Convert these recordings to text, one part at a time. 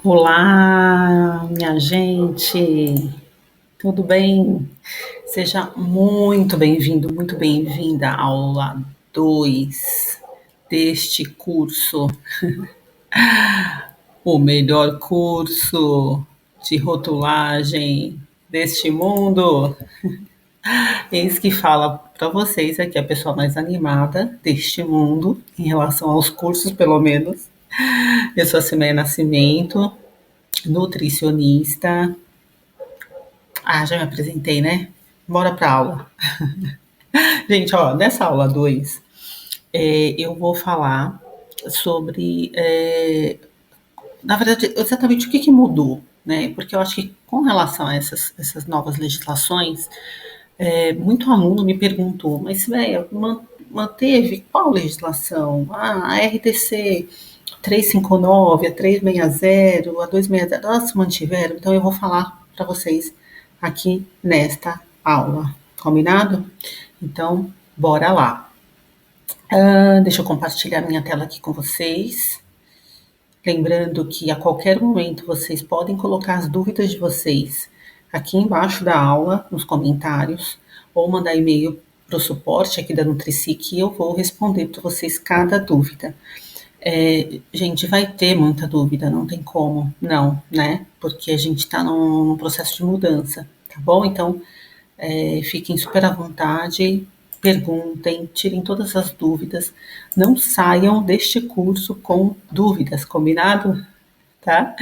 Olá, minha gente, tudo bem? Seja muito bem-vindo, muito bem-vinda à aula 2 deste curso, o melhor curso de rotulagem deste mundo. Eis que fala para vocês aqui a pessoa mais animada deste mundo, em relação aos cursos, pelo menos. Eu sou a Cimeia Nascimento, nutricionista. Já me apresentei, né? Bora para aula. Gente, ó, nessa aula 2, eu vou falar sobre, na verdade, exatamente o que mudou, né? Porque eu acho que com relação a essas novas legislações, muito aluno me perguntou, mas, velho, manteve qual legislação? A RDC 359, a 360, a 260, elas se mantiveram? Então eu vou falar para vocês aqui nesta aula, combinado? Então, bora lá. Deixa eu compartilhar minha tela aqui com vocês. Lembrando que a qualquer momento vocês podem colocar as dúvidas de vocês aqui embaixo da aula, nos comentários, ou mandar e-mail para o suporte aqui da Nutricic e eu vou responder para vocês cada dúvida. Gente, vai ter muita dúvida, não tem como, não, né? Porque a gente está num processo de mudança, tá bom? Então, fiquem super à vontade, perguntem, tirem todas as dúvidas, não saiam deste curso com dúvidas, combinado? Tá?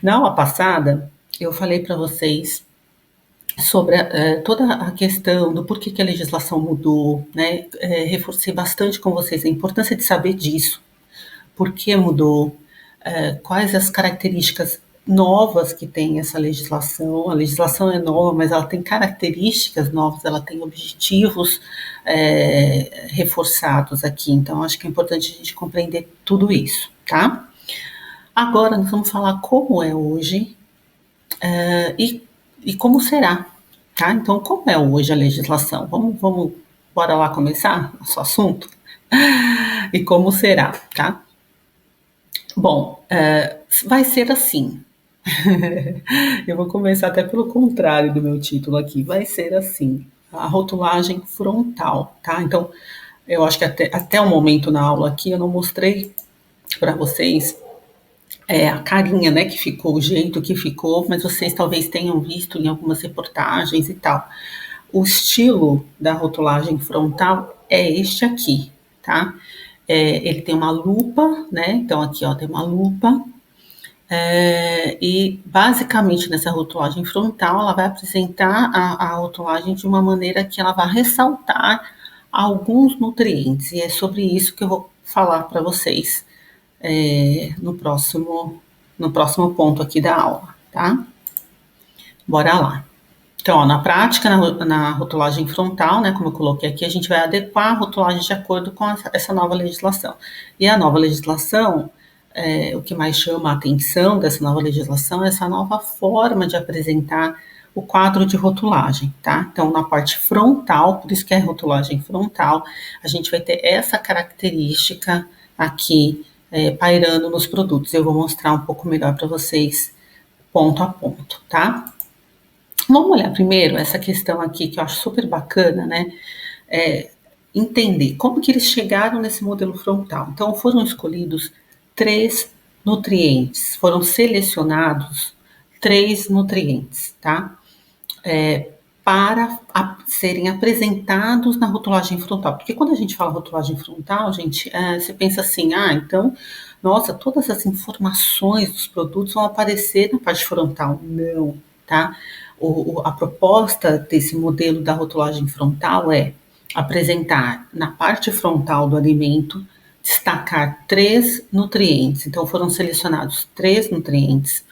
Na aula passada, eu falei para vocês sobre toda a questão do porquê que a legislação mudou, né? Reforcei bastante com vocês a importância de saber disso, por que mudou, quais as características novas que tem essa legislação. A legislação é nova, mas ela tem características novas, ela tem objetivos reforçados aqui. Então, acho que é importante a gente compreender tudo isso, tá? Agora, nós vamos falar como é hoje e como será, tá? Então, como é hoje a legislação? Bora lá começar nosso assunto? E como será, tá? Bom, vai ser assim. Eu vou começar até pelo contrário do meu título aqui. Vai ser assim, a rotulagem frontal, tá? Então, eu acho que até o momento na aula aqui eu não mostrei para vocês a carinha, né, que ficou, o jeito que ficou, mas vocês talvez tenham visto em algumas reportagens e tal. O estilo da rotulagem frontal é este aqui, tá? Ele tem uma lupa, né? Então aqui, ó, tem uma lupa. E basicamente nessa rotulagem frontal, ela vai apresentar a rotulagem de uma maneira que ela vai ressaltar alguns nutrientes. E é sobre isso que eu vou falar para vocês no próximo ponto aqui da aula, tá? Bora lá. Então, ó, na prática, na rotulagem frontal, né, como eu coloquei aqui, a gente vai adequar a rotulagem de acordo com essa nova legislação. E a nova legislação, o que mais chama a atenção dessa nova legislação é essa nova forma de apresentar o quadro de rotulagem, tá? Então, na parte frontal, por isso que é rotulagem frontal, a gente vai ter essa característica aqui pairando nos produtos. Eu vou mostrar um pouco melhor para vocês, ponto a ponto, tá? Vamos olhar primeiro essa questão aqui que eu acho super bacana, né? Entender como que eles chegaram nesse modelo frontal. Então, foram escolhidos 3 nutrientes, foram selecionados 3 nutrientes, tá? Para serem apresentados na rotulagem frontal. Porque quando a gente fala rotulagem frontal, gente, você pensa assim, então, nossa, todas as informações dos produtos vão aparecer na parte frontal. Não, tá? A proposta desse modelo da rotulagem frontal é apresentar na parte frontal do alimento, destacar 3 nutrientes. Então, foram selecionados 3 nutrientes.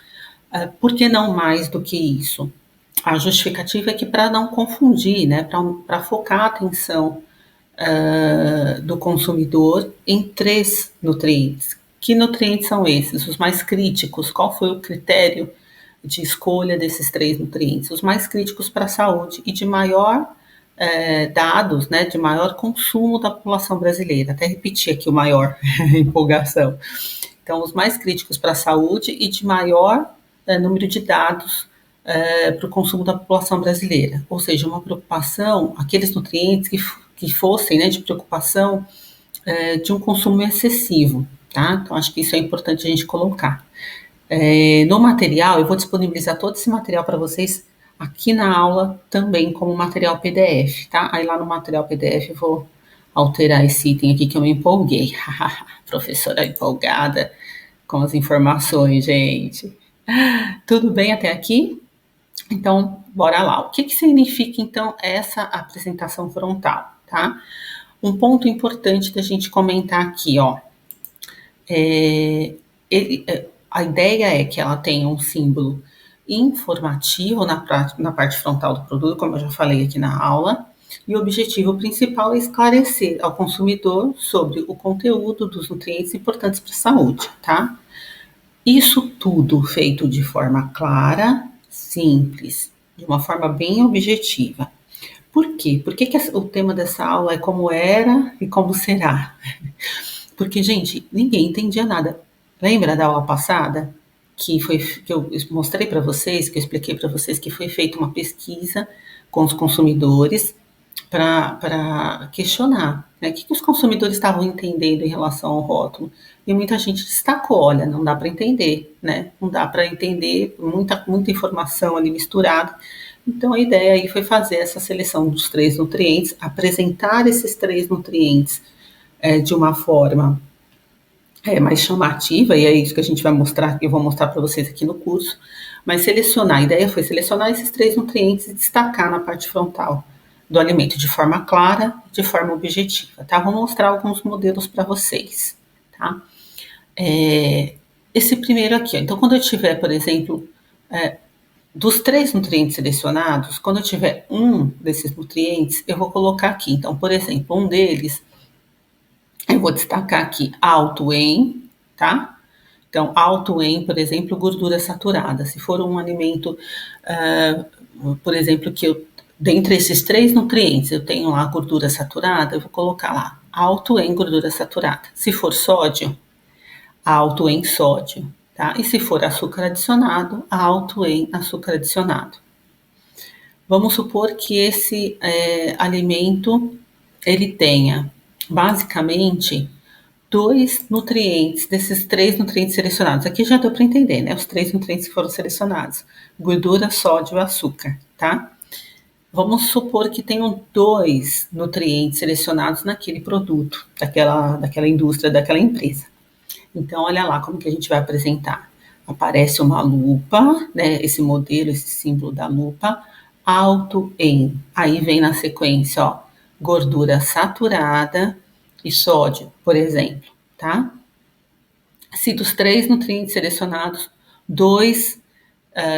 Por que não mais do que isso? A justificativa é que para não confundir, né, para focar a atenção do consumidor em 3 nutrientes. Que nutrientes são esses? Os mais críticos? Qual foi o critério de escolha desses 3 nutrientes? Os mais críticos para a saúde e de maior dados, né, de maior consumo da população brasileira. Até repetir aqui o maior, empolgação. Então, os mais críticos para a saúde e de maior número de dados para o consumo da população brasileira. Ou seja, uma preocupação, aqueles nutrientes que fossem, né, de preocupação de um consumo excessivo, tá? Então, acho que isso é importante a gente colocar. No material, eu vou disponibilizar todo esse material para vocês aqui na aula também como material PDF, tá? Aí lá no material PDF eu vou alterar esse item aqui que eu me empolguei. Professora empolgada com as informações, gente. Tudo bem até aqui? Então, bora lá. O que significa, então, essa apresentação frontal, tá? Um ponto importante da gente comentar aqui, ó. A ideia é que ela tenha um símbolo informativo na parte frontal do produto, como eu já falei aqui na aula, e o objetivo principal é esclarecer ao consumidor sobre o conteúdo dos nutrientes importantes para a saúde, tá? Isso tudo feito de forma clara, simples, de uma forma bem objetiva. Por quê? Por que o tema dessa aula é como era e como será? Porque, gente, ninguém entendia nada. Lembra da aula passada? Que eu mostrei para vocês, que eu expliquei para vocês que foi feita uma pesquisa com os consumidores para questionar, né, o que os consumidores estavam entendendo em relação ao rótulo. E muita gente destacou, olha, não dá para entender, né? Não dá para entender, muita informação ali misturada. Então a ideia aí foi fazer essa seleção dos 3 nutrientes, apresentar esses 3 nutrientes de uma forma mais chamativa, e é isso que a gente vai mostrar, eu vou mostrar para vocês aqui no curso, mas a ideia foi selecionar esses 3 nutrientes e destacar na parte frontal do alimento de forma clara, de forma objetiva, tá? Vou mostrar alguns modelos para vocês, tá? Esse primeiro aqui, ó, então quando eu tiver, por exemplo, dos 3 nutrientes selecionados, quando eu tiver um desses nutrientes, eu vou colocar aqui, então, por exemplo, um deles, eu vou destacar aqui alto em, tá? Então, alto em, por exemplo, gordura saturada. Se for um alimento, por exemplo, dentre esses 3 nutrientes, eu tenho lá gordura saturada, eu vou colocar lá alto em gordura saturada. Se for sódio, alto em sódio, tá? E se for açúcar adicionado, alto em açúcar adicionado. Vamos supor que esse alimento ele tenha basicamente 2 nutrientes, desses 3 nutrientes selecionados. Aqui já deu para entender, né? Os 3 nutrientes que foram selecionados: gordura, sódio e açúcar, tá? Vamos supor que tenham 2 nutrientes selecionados naquele produto, daquela indústria, daquela empresa. Então, olha lá como que a gente vai apresentar. Aparece uma lupa, né? Esse modelo, esse símbolo da lupa, alto em. Aí vem na sequência, ó, gordura saturada e sódio, por exemplo, tá? Se dos 3 nutrientes selecionados,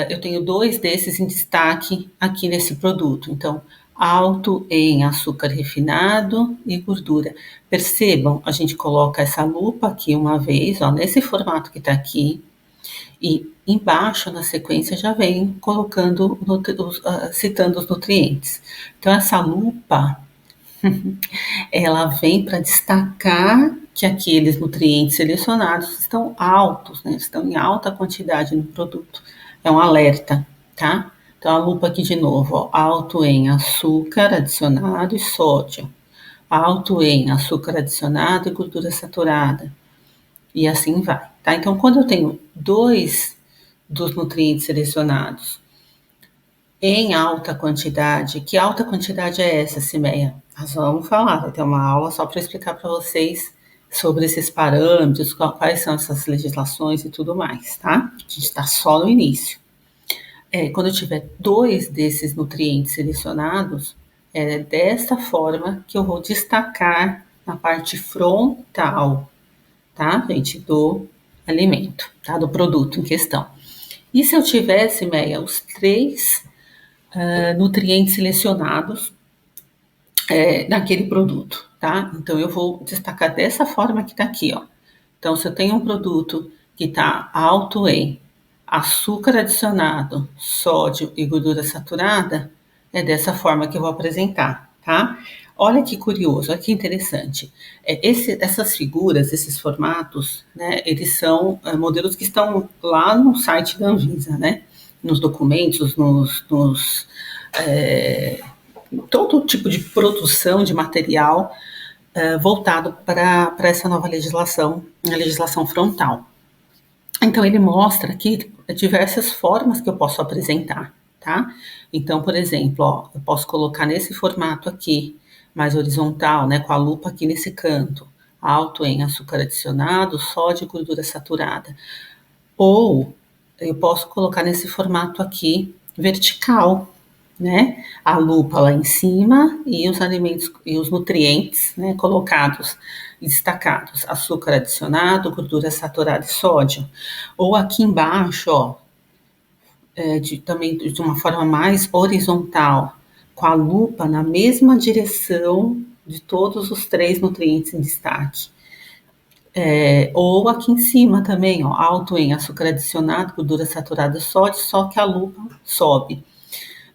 eu tenho 2 desses em destaque aqui nesse produto. Então, alto em açúcar refinado e gordura. Percebam, a gente coloca essa lupa aqui uma vez, ó, nesse formato que está aqui, e embaixo, na sequência, já vem colocando, citando os nutrientes. Então, essa lupa, ela vem para destacar que aqueles nutrientes selecionados estão altos, né? Estão em alta quantidade no produto. É um alerta, tá? Então, a lupa aqui de novo, ó, alto em açúcar adicionado e sódio, alto em açúcar adicionado e gordura saturada, e assim vai, tá? Então, quando eu tenho 2 dos nutrientes selecionados em alta quantidade, que alta quantidade é essa, Cimeia? Nós vamos falar, vai ter uma aula só para explicar para vocês sobre esses parâmetros, quais são essas legislações e tudo mais, tá? A gente está só no início. Quando eu tiver 2 desses nutrientes selecionados, é desta forma que eu vou destacar na parte frontal, tá, gente, do alimento, tá, do produto em questão. E se eu tivesse, Meia, os 3 nutrientes selecionados naquele produto, tá? Então, eu vou destacar dessa forma que tá aqui, ó. Então, se eu tenho um produto que tá alto em açúcar adicionado, sódio e gordura saturada, é dessa forma que eu vou apresentar, tá? Olha que curioso, olha que interessante. Essas figuras, esses formatos, né, eles são modelos que estão lá no site da Anvisa, né? Nos documentos, é, todo tipo de produção de material voltado para essa nova legislação, a legislação frontal. Então, ele mostra aqui diversas formas que eu posso apresentar, tá? Então, por exemplo, ó, eu posso colocar nesse formato aqui, mais horizontal, né, com a lupa aqui nesse canto, alto em açúcar adicionado, sódio e gordura saturada. Ou eu posso colocar nesse formato aqui, vertical, né? A lupa lá em cima e os alimentos e os nutrientes, né, colocados e destacados, açúcar adicionado, gordura saturada e sódio. Ou aqui embaixo, ó, também de uma forma mais horizontal, com a lupa na mesma direção de todos os três nutrientes em destaque. Ou aqui em cima também, ó, alto em açúcar adicionado, gordura saturada e sódio, só que a lupa sobe.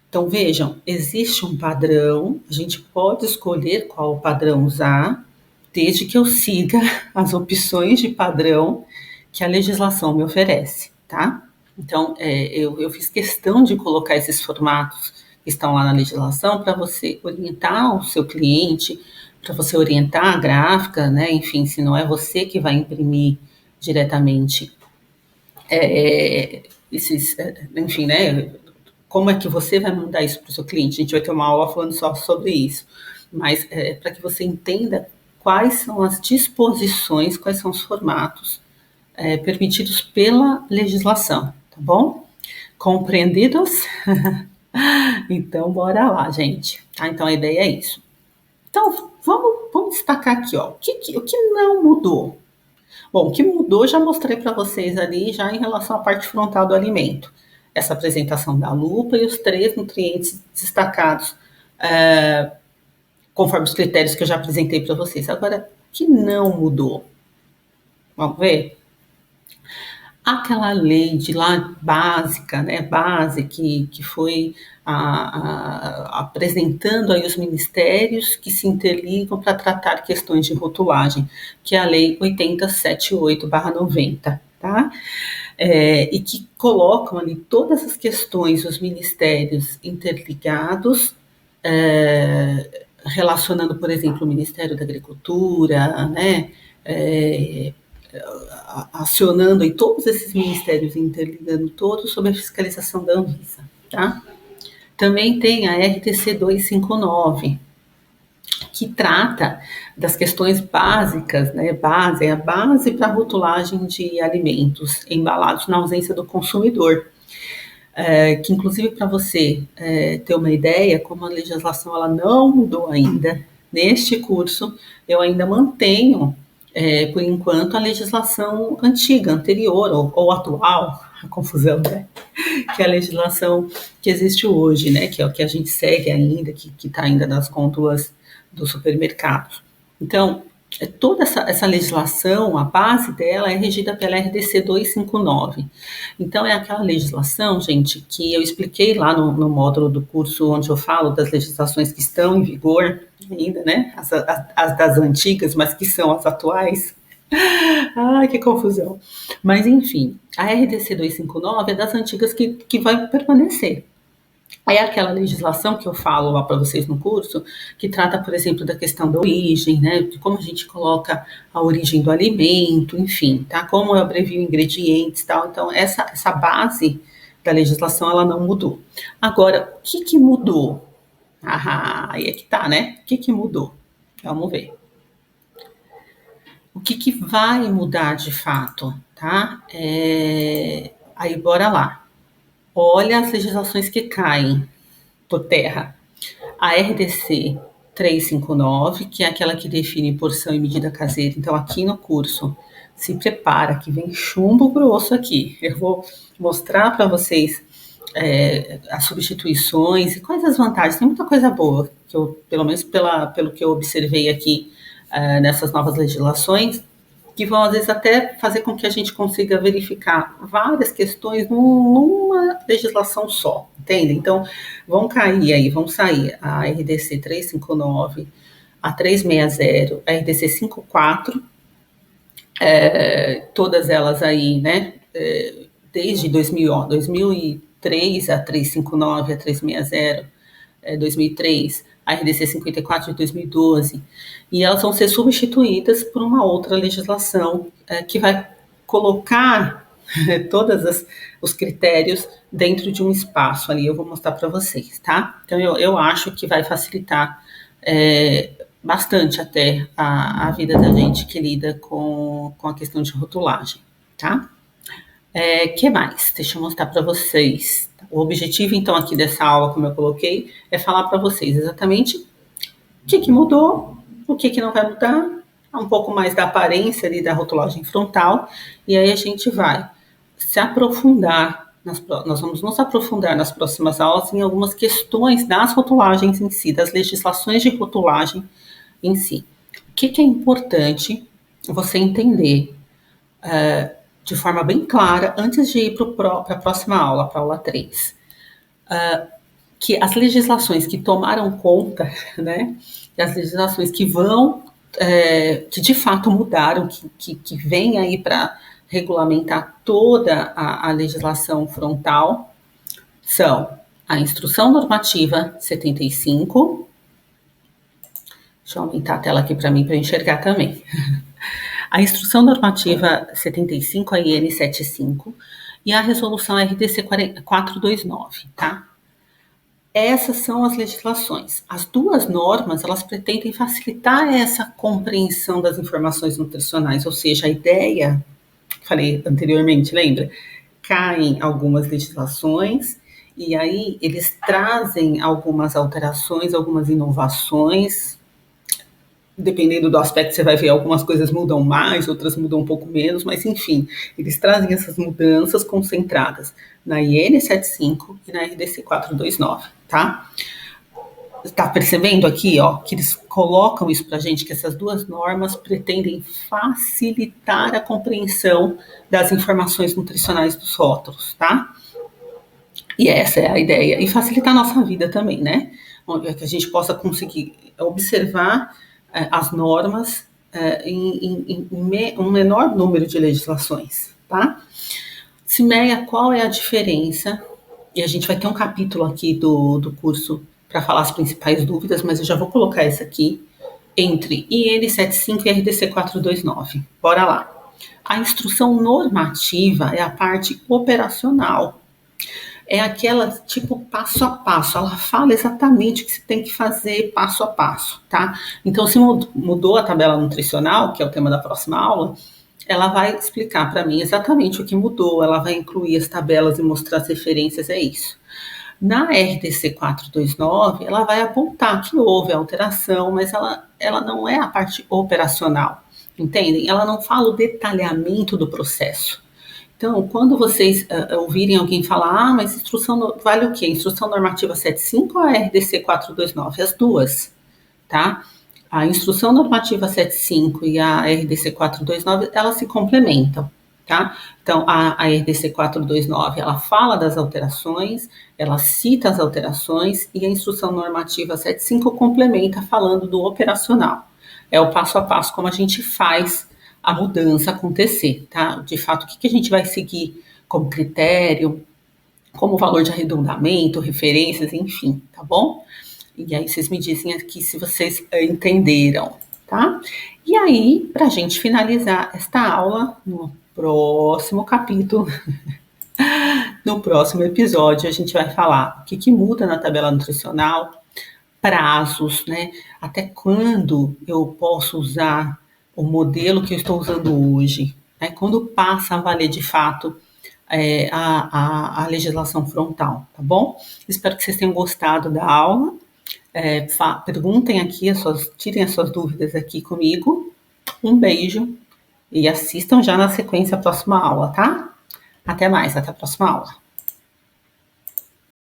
Então, vejam, existe um padrão, a gente pode escolher qual padrão usar, desde que eu siga as opções de padrão que a legislação me oferece, tá? Então, eu fiz questão de colocar esses formatos que estão lá na legislação para você orientar o seu cliente, para você orientar a gráfica, né? Enfim, se não é você que vai imprimir diretamente enfim, né? Como é que você vai mandar isso para o seu cliente? A gente vai ter uma aula falando só sobre isso, mas para que você entenda quais são as disposições, quais são os formatos permitidos pela legislação, tá bom? Compreendidos? Então, bora lá, gente. Tá? Então, a ideia é isso. Então, vamos destacar aqui, ó, o que não mudou. Bom, o que mudou já mostrei para vocês ali, já em relação à parte frontal do alimento. Essa apresentação da lupa e os três nutrientes destacados, conforme os critérios que eu já apresentei para vocês. Agora, o que não mudou? Vamos ver? Aquela lei de lá básica, né, base, que foi apresentando aí os ministérios que se interligam para tratar questões de rotulagem, que é a Lei 8078/90, tá? E que colocam ali todas as questões dos ministérios interligados, relacionando, por exemplo, o Ministério da Agricultura, né? Acionando em todos esses ministérios, interligando todos sobre a fiscalização da Anvisa, tá? Também tem a RTC 259, que trata das questões básicas, né? A base para a rotulagem de alimentos embalados na ausência do consumidor. Que inclusive para você ter uma ideia, como a legislação ela não mudou ainda, neste curso eu ainda mantenho por enquanto, a legislação antiga, anterior ou atual, a confusão, né? Que é a legislação que existe hoje, né? Que é o que a gente segue ainda, que está ainda nas gôndolas dos supermercados. Então, toda essa legislação, a base dela é regida pela RDC 259. Então, é aquela legislação, gente, que eu expliquei lá no módulo do curso onde eu falo das legislações que estão em vigor ainda, né? As das antigas, mas que são as atuais. Ai, que confusão. Mas, enfim, a RDC 259 é das antigas que vai permanecer. É aquela legislação que eu falo lá para vocês no curso, que trata, por exemplo, da questão da origem, né? De como a gente coloca a origem do alimento, enfim, tá? Como eu abrevio ingredientes, tal. Então, essa base da legislação, ela não mudou. Agora, o que mudou? Aí é que tá, né? O que mudou? Vamos ver. O que vai mudar de fato, tá? Aí, bora lá. Olha as legislações que caem por terra. A RDC 359, que é aquela que define porção e medida caseira. Então, aqui no curso, se prepara, que vem chumbo grosso aqui. Eu vou mostrar para vocês as substituições e quais as vantagens. Tem muita coisa boa, que eu, pelo menos pelo que eu observei aqui nessas novas legislações, que vão às vezes até fazer com que a gente consiga verificar várias questões numa legislação só, entende? Então, vão sair a RDC 359, a 360, a RDC 54, todas elas aí, né, desde 2003, a 359, a 360, 2003, a RDC 54 de 2012, e elas vão ser substituídas por uma outra legislação que vai colocar todos os critérios dentro de um espaço ali. Eu vou mostrar para vocês, tá? Então, eu acho que vai facilitar bastante até a vida da gente que lida com a questão de rotulagem, tá? Que mais? Deixa eu mostrar para vocês. O objetivo, então, aqui dessa aula, como eu coloquei, é falar para vocês exatamente o que mudou, o que não vai mudar, um pouco mais da aparência ali da rotulagem frontal, e aí a gente vai se aprofundar, nós vamos nos aprofundar nas próximas aulas em algumas questões das rotulagens em si, das legislações de rotulagem em si. O que é importante você entender de forma bem clara, antes de ir para a próxima aula, para a aula 3, que as legislações que tomaram conta, né, e as legislações que vão, que de fato mudaram, que vêm aí para regulamentar toda a legislação frontal, são a Instrução Normativa 75, deixa eu aumentar a tela aqui para mim, para enxergar também, a Instrução Normativa 75, a IN 75, e a Resolução RDC 429, tá? Essas são as legislações. As duas normas, elas pretendem facilitar essa compreensão das informações nutricionais, ou seja, a ideia, falei anteriormente, lembra? Caem algumas legislações e aí eles trazem algumas alterações, algumas inovações. Dependendo do aspecto, você vai ver algumas coisas mudam mais, outras mudam um pouco menos, mas enfim, eles trazem essas mudanças concentradas na IN 75 e na RDC 429, tá? Tá percebendo aqui, ó, que eles colocam isso pra gente, que essas duas normas pretendem facilitar a compreensão das informações nutricionais dos rótulos, tá? E essa é a ideia. E facilitar a nossa vida também, né? Que a gente possa conseguir observar as normas em um menor número de legislações, tá? CIMEA, qual é a diferença? E a gente vai ter um capítulo aqui do curso para falar as principais dúvidas, mas eu já vou colocar essa aqui, entre IN 75 e RDC 429. Bora lá. A instrução normativa é a parte operacional. É aquela, tipo, passo a passo. Ela fala exatamente o que você tem que fazer passo a passo, tá? Então, se mudou a tabela nutricional, que é o tema da próxima aula, ela vai explicar para mim exatamente o que mudou, ela vai incluir as tabelas e mostrar as referências, é isso. Na RDC 429, ela vai apontar que houve alteração, mas ela não é a parte operacional, entendem? Ela não fala o detalhamento do processo. Então, quando vocês ouvirem alguém falar, mas instrução vale o quê? Instrução normativa 75 ou a RDC 429? As duas, tá? A instrução normativa 75 e a RDC 429, elas se complementam, tá? Então, a RDC 429, ela fala das alterações, ela cita as alterações, e a instrução normativa 75 complementa falando do operacional. É o passo a passo como a gente faz a mudança acontecer, tá? De fato, o que a gente vai seguir como critério, como valor de arredondamento, referências, enfim, tá bom? E aí vocês me dizem aqui se vocês entenderam, tá? E aí, para a gente finalizar esta aula, no próximo capítulo, no próximo episódio, a gente vai falar o que muda na tabela nutricional, prazos, né? Até quando eu posso usar o modelo que eu estou usando hoje, né? Quando passa a valer de fato a legislação frontal, tá bom? Espero que vocês tenham gostado da aula. Perguntem aqui, tirem as suas dúvidas aqui comigo. Um beijo e assistam já na sequência a próxima aula, tá? Até mais, até a próxima aula.